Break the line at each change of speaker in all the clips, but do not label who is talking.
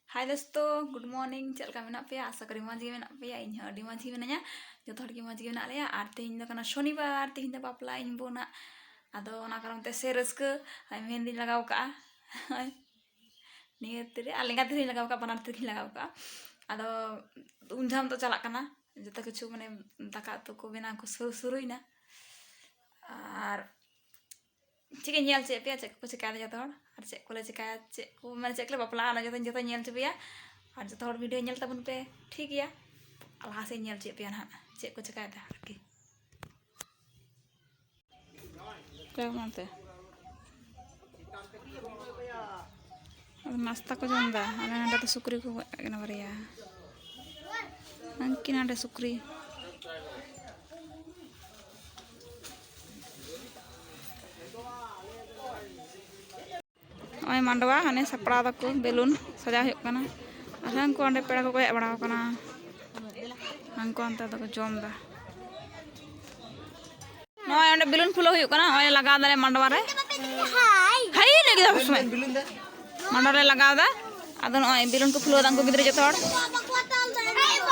हाय दोस्तों good morning चलका मेना पे आशा करी मज गे मेना पे इन अडी मज गे मेना जो हर के मज गे मेना लेया आर तेहिं दो कना शनिवार तेहिं दो बापला इन बोना आदो ओना कारण ते से रस्क मेहंदी लगाव का निये तेरे आलेंगा तेरे लगाव का बनार तेरे लगाव का आदो उनझाम तो चला कना जतो किछु माने दाका तो को बेना को शुरुइना और चिके nyel चे पे चेक को चिका दे जतो और चेक को ले चिका चेक को माने चेक ले बापला ना जतो जतो nyel चे पेया और जतो हर वीडियो nyel तबन पे ठीक गया लाहा से nyel चे पे ना चेक को चिका दा की क्या मानते अब नाश्ता को जंदा अने नंदा तो सुक्री को ना बरिया अंकी नाडे सुक्री ओय मांडवा हने सपड़ा दको बेलून सजा हुई कना अरहन को अंडे पेड़ा को हेज बड़ा कना हंको अंत दको जम दा नय अंडे बेलून फुलो हुई कना ओय लगा दाले मांडवा रे हाय लगी दा उसमें मांडवा रे लगा दा अदन ओय बेलून को फुलो दा को गिदरे जतो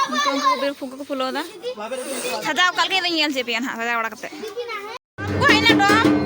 उनको बेल फुग को फुलो दा सजाव कल के nyel से पियन हा सजा बड़ा कते को हैना डोम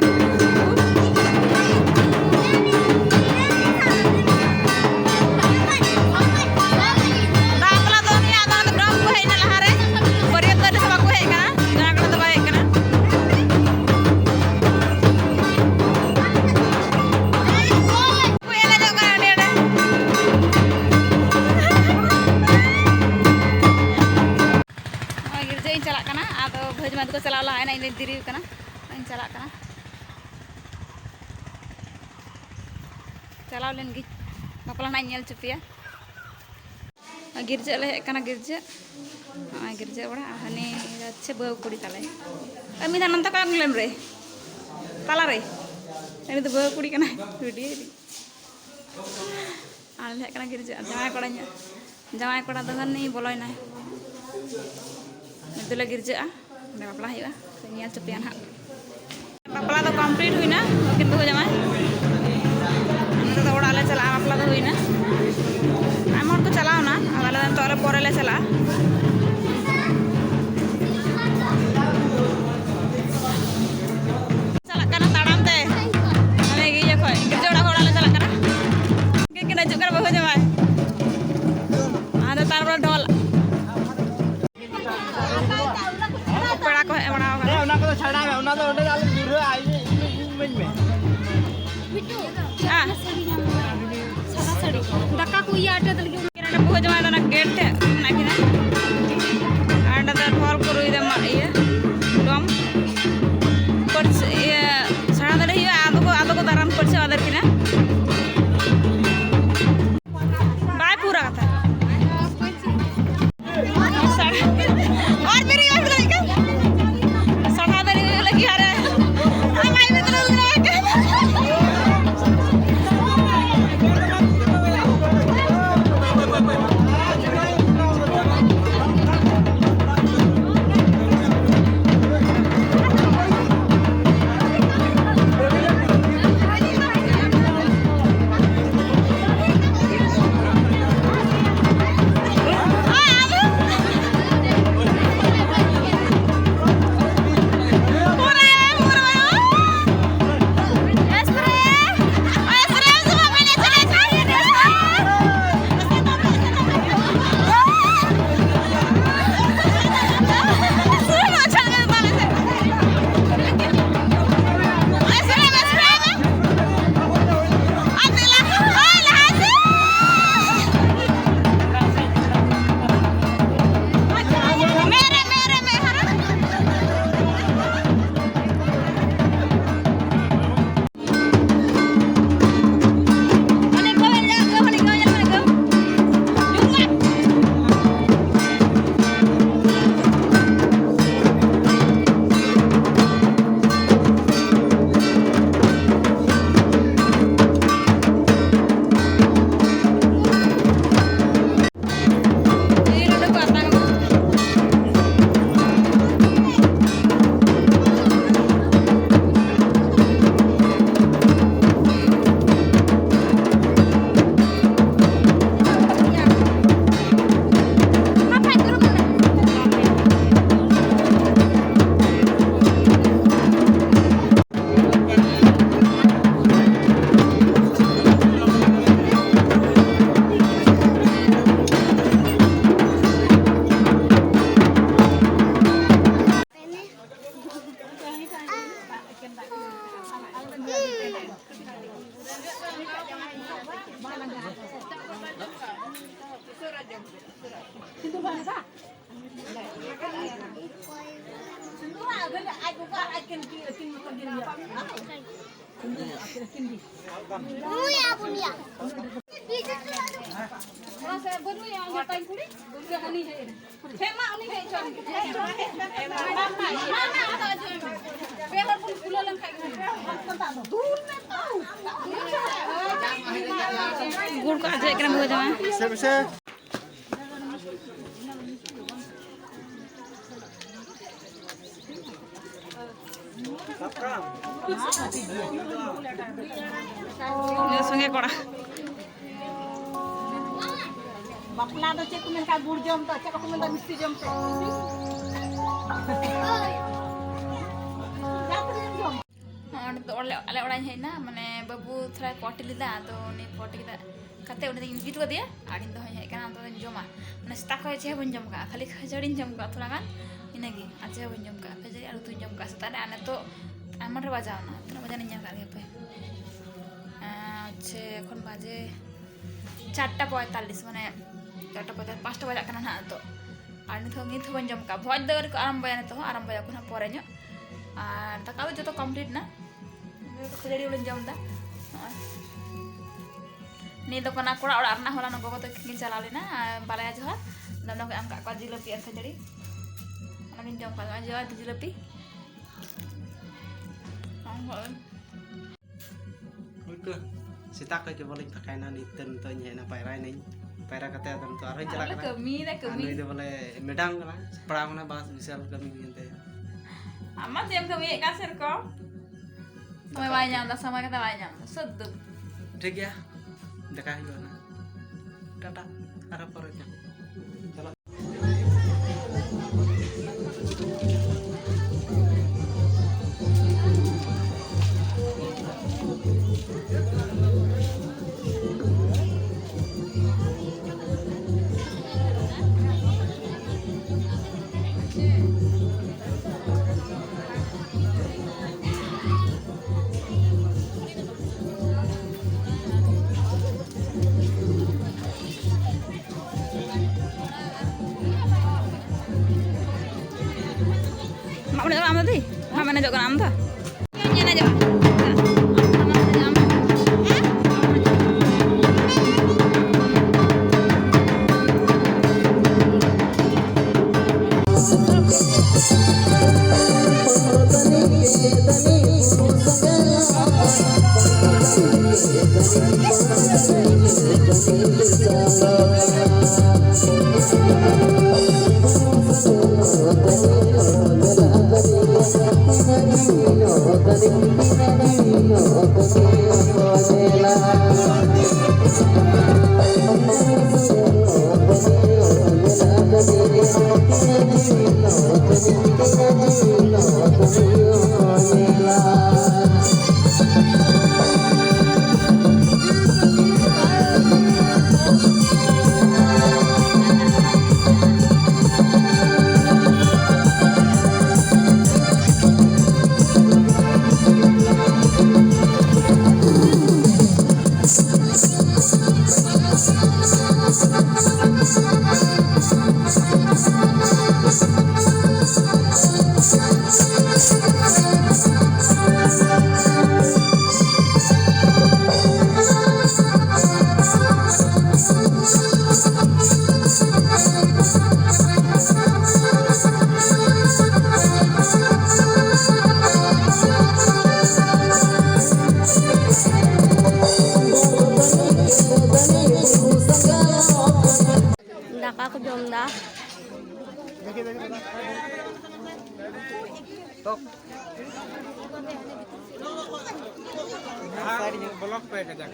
भज मत को चला ला है ना इन दिरी कना इन चला कना चलाव लेन गी बापला ना nyel चुपिया गिरजे ले कना गिरजे गिरजे बड़ा हने अच्छे बहु कुड़ी ताले अमी दा नंता का लेम रे ताला रे एनी तो बहु कुड़ी कना वीडियो आल ले कना गिरजे जावाय कोड़ा दो हनी बोलोय ना नितले गिरजे बापला हुआ nyel चुपियान हा बापला तो कंप्लीट हुई ना किंतु हो जामा तो ओड़ा ले चला बापला तो हुई ना आम हर को चलाओ ना आले तो पोरे ले चला चला कना ताड़ाम ते माने गी खय गिरजोड़ा ओड़ा ले चला कना के के नजु कर हो जामा आदो तार पर ढोल पेड़ा को बड़ा होगा ए उना को छाड़ा है उना तो ओडे जाले दूर आई मिन में बिट्टू हां सादा सड़ी दक्का को ये आटे दल के केना बहु जमा ना गेट थे ना किना आंडा दा ढोल को रुई दे ये डम पर ये साड़ा दले हिया आदो को दाराम पड़ছে आदर किना बाय पूरा कथा और मेरी गुड़ को आज एक हो जाए
Bisa.
संगे कड़ा
बापला तो चेक में का गुड़ जम तो चेक में मिस्टी जम तो
आले ओड़ा हेना माने बाबू थोड़ा पटी लीदा तो उनी पटी दा कते उनी इनविट को दिया आड़ी तो हे kana तो जमा माने स्टा को जे बन जम का खाली खजड़ी जम का थोड़ा गान इनगी आज बन जम का खजड़ी आलू तु जम का सताने आने तो आमर बाजावना तो बाजाने ᱧᱮᱞ का पे अच्छे এখন বাজে 4:45 মানে 4:45 5টা বাজা kana na तो আর নিত বন জম का ভয় দর को आराम बयाने तो आराम बया को ना परे ᱧᱚ আর টাকা তো যত কমপ্লিট না खजड़ी उलन जम दा नी दो कना कोड़ा ओड़ा ना होला न गोगो तो किन चला लेना बालाया जोहा दमना को आम का जिलेपी और खजड़ी ओना किन जम का जोहा जिलेपी
Udah. Sita kayak coba lagi pakai nani tentu nyena pairai nih. Paira kata tentu arah jalan kan.
kemi dah kemi
Anu itu boleh medang kan. Perang mana bahas bisa kami gitu.
amat jam kemi kasir ko sampai banyak dah sampai kata banyak sedep
ठीक ya. Dekah gimana? Tata arah perutnya. Jalan.
mak mana am tadi mak mana jok am ta nyena jok daka ko jom dah
Tok. Side yang blok pe ke jak.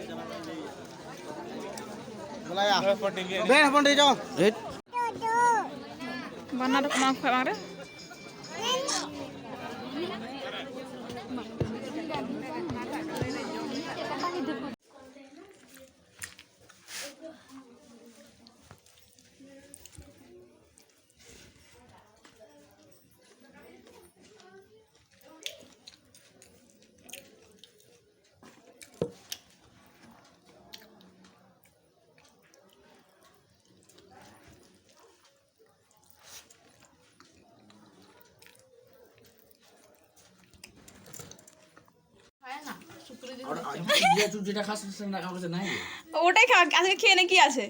Mulai ya. Ben pon di jo.
mana ada kemang kemang ada ওটাই খা, আজকে খেয়ে নে, কি আছে?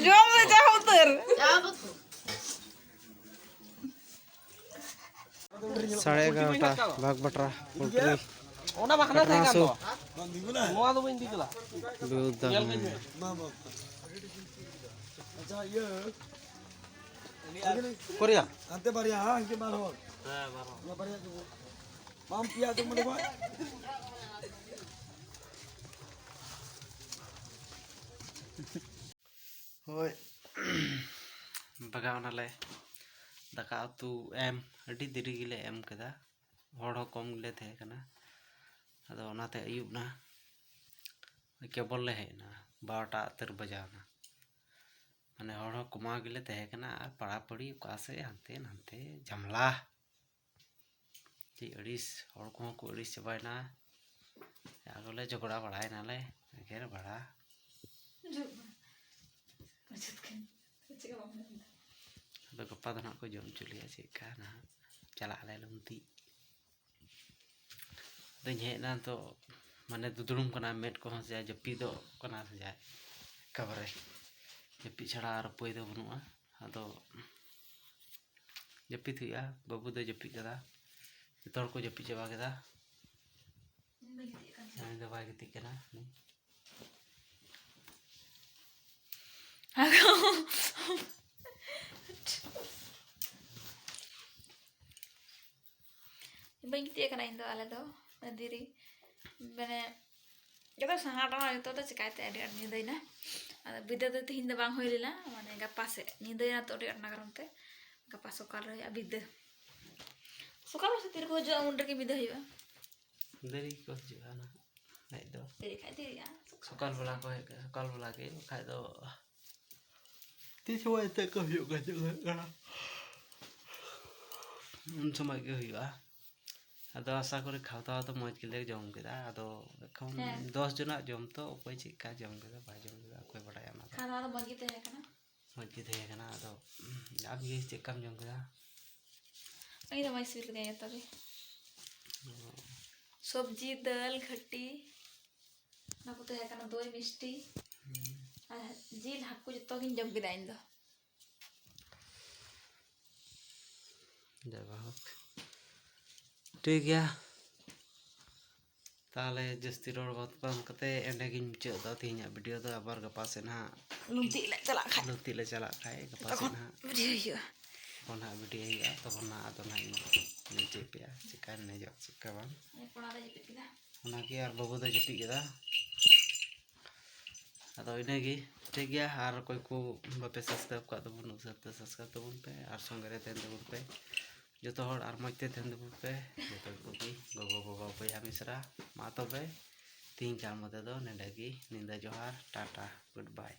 জম যা উতর
11:30 ভাগ বটরা পোল্ট্রি
ওনা বাখানা থাকে
ঘটনাসু
তো মোয়া তো বিন্দি গলা
বিউদ্ধ
Korea
Ante baria ha ke bar ho. Ya baria tu. Mam pia tu mane boy.
ᱦᱳᱭ ᱵᱟᱜᱟᱣ ᱱᱟᱞᱮ ᱫᱟᱠᱟ ᱩᱛᱩ ᱮᱢ ᱟᱹᱰᱤ ᱫᱮᱨᱤ ᱜᱮᱞᱮ ᱮᱢ ᱠᱮᱫᱟ ᱦᱚᱲ ᱦᱚᱸ ᱠᱚᱢ ᱜᱮᱞᱮ ᱛᱟᱦᱮᱸ ᱠᱟᱱᱟ ᱟᱫᱚ ᱚᱱᱟᱛᱮ ᱟᱹᱭᱩᱵ ᱱᱟ ᱠᱮᱵᱚᱞ ᱞᱮ ᱦᱮᱡ ᱮᱱᱟ 12টা ᱩᱛᱟᱹᱨ ᱵᱟᱡᱟᱣ ᱱᱟ ᱢᱟᱱᱮ ᱦᱚᱲ ᱦᱚᱸ ᱠᱚᱢᱟᱣ ᱜᱮᱞᱮ ᱛᱟᱦᱮᱸ ᱠᱟᱱᱟ ᱟᱨ ᱯᱟᱲᱟ ᱯᱟᱲᱤ ᱚᱠᱟ ᱥᱮᱫ ᱦᱟᱱᱛᱮ ᱱᱟᱱᱛᱮ ᱡᱷᱟᱢᱞᱟ ᱪᱮᱫ ᱟᱹᱲᱤᱥ ᱦᱚᱲ ᱠᱚᱦᱚᱸ ᱠᱚ ᱟᱹᱲᱤᱥ ᱪᱟᱵᱟᱭᱮᱱᱟ ᱟᱨᱚᱞᱮ ᱡᱷᱚᱜᱽᱲᱟ ᱵᱟᱲᱟᱭᱮᱱᱟᱞᱮ ᱮᱜᱮᱨ ᱵᱟᱲᱟ ᱟᱫᱚ ᱜᱟᱯᱟ ᱫᱚ ᱱᱟᱜ ᱠᱚ ᱡᱚᱢ ᱦᱚᱪᱚ ᱞᱮᱭᱟ ᱪᱮᱫᱠᱟ ᱱᱟᱦᱟᱜ ᱪᱟᱞᱟᱜ ᱟᱞᱮ ᱞᱩᱢᱛᱤ ᱟᱫᱚᱧ ᱦᱮᱡ ᱮᱱᱟ ᱛᱚ ᱢᱟᱱᱮ ᱫᱩᱫᱲᱩᱢ ᱠᱟᱱᱟ ᱢᱮᱫ ᱠᱚᱦᱚᱸ ᱡᱟ ᱡᱟᱹᱯᱤᱫᱚᱜ ᱠᱟᱱᱟ ᱥᱮ ᱡᱟ ᱮᱠᱮᱵᱟᱨᱮ ᱡᱟᱹᱯᱤᱫ ᱪᱷᱟᱲᱟ ᱟᱨ ᱩᱯᱟᱹᱭ ᱫᱚ ᱵᱟᱹᱱᱩᱜᱼᱟ ᱟᱫᱚ ᱡᱟᱹᱯᱤᱫ ᱦᱩᱭᱩᱜᱼᱟ ᱵᱟᱹᱵᱩ ᱫᱚᱭ ᱡᱟᱹᱯᱤᱫ ᱠᱮᱫᱟ ᱡᱚᱛᱚ ᱦᱚᱲ ᱠᱚ ᱡᱟᱹᱯᱤᱫ ᱪᱟᱵᱟ ᱠᱮᱫᱟ ᱩᱱᱤ ᱫᱚ ᱵᱟᱭ ᱜᱤᱛᱤᱡ ᱠᱟᱱᱟ
bayi kita kan Indo ala do diri mana kita sangat orang itu tuh cekai teh ada ni deh na ada bida tuh hinda bang hoi lila mana gak pas ni deh na tuh ada nagaran teh gak pas sokal ya bida sokal masih tiru aja undur ke bida ya
dari ko juga na naik do
diri kai diri ya
sokal bola ke kai do ti semua itu ko juga juga সময় কে হইবা আদো আশা করি খাওয়া দাওয়া তো মজ গেলে জম কেদা আদো এখন 10 জনাক জম তো অকয় চিকা জম কেদা ভাই জম কেদা অকয় বড়ায় না
খাওয়া দাওয়া মজ গিতে है kana
মজ গিতে है kana আদো আপ ये চিকা জম কেদা
আমি তো মাইসিল কে গেতা বে সবজি দাল খটি না কত है kana দই মিষ্টি আর জিল হাকু যত কিন জম কেদা ইন্দো
যাই ঠিক গিয়া তাহলে জাস্তি রোড বাদ কাতে এন্ডাগিন মুচাᱹᱫ ᱫᱚ ᱛᱮᱦᱮᱧᱟᱜ ᱵᱷᱤᱰᱤᱭᱳ ᱫᱚ ᱟᱵᱟᱨ ᱜᱟᱯᱟ ᱥᱮᱫ ᱦᱟᱸᱜ
ᱞᱩᱢᱛᱤ ᱞᱮ ᱪᱟᱞᱟᱜ ᱠᱷᱟᱡ
ᱜᱟᱯᱟ ᱥᱮᱫ ᱦᱟᱸᱜ
ᱵᱷᱤᱰᱤᱭᱳ ᱦᱩᱭᱩᱜᱼᱟ
ᱛᱚᱠᱷᱚᱱ ᱦᱟᱸᱜ ᱵᱷᱤᱰᱤᱭᱳ ᱦᱩᱭᱩᱜᱼᱟ ᱛᱚᱠᱷᱚᱱ ᱦᱟᱸᱜ ᱟᱫᱚ ᱱᱟᱦᱟᱜ ᱤᱧ ᱪᱮᱫ ᱯᱮᱭᱟ ᱪᱮᱠᱟ ᱱᱮᱡᱚᱜ ᱪᱮᱠᱟ ᱵᱟᱝ
ᱠᱚᱲᱟ ᱫᱚ ᱡᱟᱹᱯᱤᱫ ᱠᱮᱫᱟ
ᱚᱱᱟᱜᱮ ᱟᱨ ᱵᱟᱹᱵᱩ ᱫᱚ ᱡᱟᱹᱯᱤᱫ ᱠᱮᱫᱟ ᱟᱫᱚ ᱤᱱᱟᱹᱜᱮ ᱴᱷᱤक ᱜᱮᱭᱟ ᱟᱨ ᱚᱠᱚᱭ ᱠᱚ ᱵᱟᱯᱮ ᱥᱟᱵᱥᱠᱨᱟᱭᱤᱵ ᱠᱟᱜ ᱛᱟᱵᱚᱱ ᱩᱥᱟᱹᱨᱟᱛᱮ ᱥᱟᱵᱥᱠᱨᱟᱭᱤᱵ ᱛᱟᱵᱚᱱ ᱯᱮ ᱟᱨ ᱥᱚᱸᱜᱮ ᱨᱮ ᱛᱟᱦᱮᱱ ᱛᱟᱵᱚᱱ ᱯᱮ ᱡᱚᱛᱚ ᱦᱚᱲ ᱟᱨ ᱢᱚᱡᱽ ᱛᱮ ᱛᱟᱦᱮᱱ ᱛᱟᱵᱚᱱ ᱯᱮ ᱡᱚᱛᱚ ᱠᱚᱜᱮ ᱜᱚᱜᱚ ᱵᱟᱵᱟ ᱵᱚᱭᱦᱟ ᱢᱤᱥᱨᱟ ᱢᱟ ᱛᱚᱵᱮ ᱛᱤᱦᱤᱧ ᱠᱟᱨ ᱢᱚᱛᱮ ᱫᱚ ᱱᱮᱰᱮ ᱜᱮ ᱧᱤᱫᱟᱹ ᱡᱚᱦᱟᱨ ᱴᱟᱴᱟ ᱜᱩᱰ ᱵᱟᱭ